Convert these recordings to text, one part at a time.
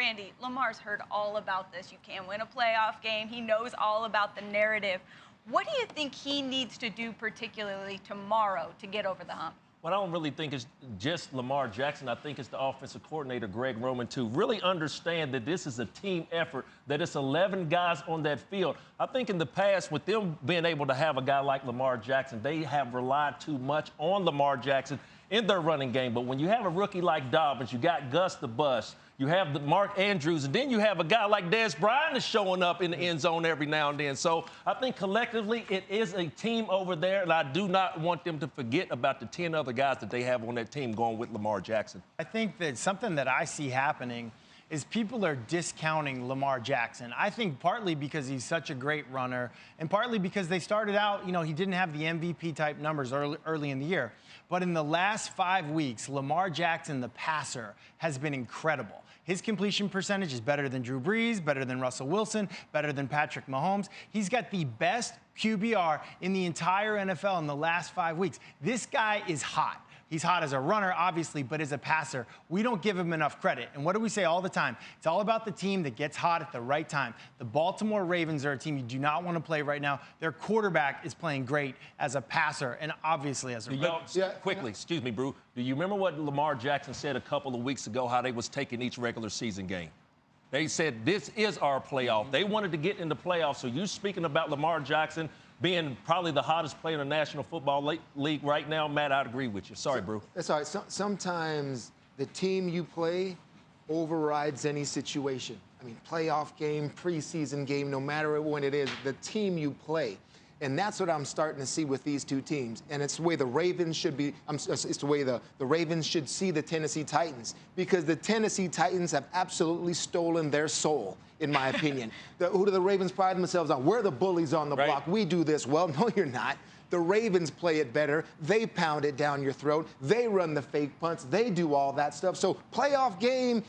Randy, Lamar's heard all about this. You can't win a playoff game. He knows all about the narrative. What do you think he needs to do particularly tomorrow to get over the hump? Well, I don't really think it's just Lamar Jackson. I think it's the offensive coordinator, Greg Roman, to really understand that this is a team effort, that it's 11 guys on that field. I think in the past, with them being able to have a guy like Lamar Jackson, they have relied too much on Lamar Jackson in their running game. But when you have a rookie like Dobbins, you got Gus the Bus, you have the Mark Andrews, and then you have a guy like Dez Bryant is showing up in the end zone every now and then. So I think collectively it is a team over there, and I do not want them to forget about the 10 other guys that they have on that team going with Lamar Jackson. I think that something that I see happening is people are discounting Lamar Jackson. I think partly because he's such a great runner, and partly because they started out, he didn't have the MVP-type numbers early in the year. But in the last 5 weeks, Lamar Jackson, the passer, has been incredible. His completion percentage is better than Drew Brees, better than Russell Wilson, better than Patrick Mahomes. He's got the best QBR in the entire NFL in the last 5 weeks. This guy is hot. He's hot as a runner, obviously, but as a passer, we don't give him enough credit. And what do we say all the time? It's all about the team that gets hot at the right time. The Baltimore Ravens are a team you do not want to play right now. Their quarterback is playing great as a passer and obviously as a runner. Quickly, excuse me, Brew. Do you remember what Lamar Jackson said a couple of weeks ago, how they was taking each regular season game? They said, this is our playoff. They wanted to get in the playoffs. So you speaking about Lamar Jackson being probably the hottest player in the National Football League right now, Matt, I'd agree with you. Sorry, Brew. That's all right. Sometimes the team you play overrides any situation. I mean, playoff game, preseason game, no matter when it is, the team you play. And that's what I'm starting to see with these two teams. And it's the way the Ravens should be, it's the way the Ravens should see the Tennessee Titans, because the Tennessee Titans have absolutely stolen their soul, in my opinion. Who do the Ravens pride themselves on? We're the bullies on the block. We do this well. No, you're not. The Ravens play it better. They pound it down your throat. They run the fake punts. They do all that stuff. So playoff game,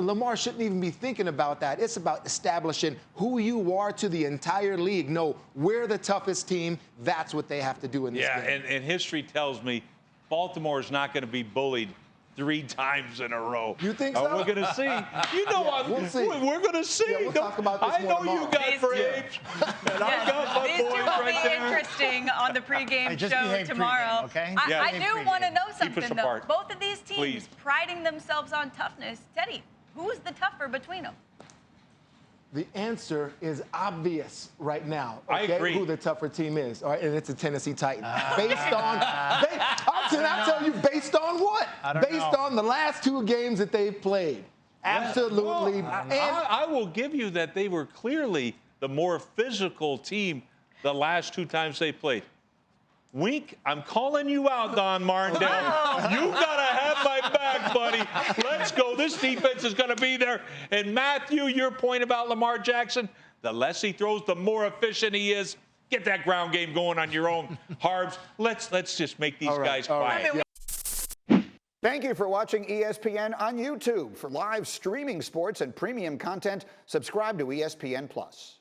Lamar shouldn't even be thinking about that. It's about establishing who you are to the entire league. No, we're the toughest team. That's what they have to do in this game. Yeah, and history tells me Baltimore is not going to be bullied 3 times in a row. You think so? We're going to see. You know, we'll see. We're going to see. Yeah, we'll talk about this I know tomorrow. You got for age. And I got my These two boys will right be there. interesting on the pregame show tomorrow. Okay? I do want to know something, though. apart. Both of these teams Please. priding themselves on toughness. Teddy, who is the tougher between them? The answer is obvious right now. Okay? I agree. Who the tougher team is. All right, and it's the Tennessee Titans. Based on, I'll tell you, based on what? Based on the last 2 games that they've played. Absolutely. Well, I will give you that they were clearly the more physical team the last 2 times they played. Wink, I'm calling you out, Don Martindale. You got to have my back, buddy. Let's go. This defense is going to be there. And, Matthew, your point about Lamar Jackson, the less he throws, the more efficient he is. Get that ground game going on your own. Harbs, let's just make these guys quiet. Thank you for watching ESPN on YouTube. For live streaming sports and premium content, subscribe to ESPN+.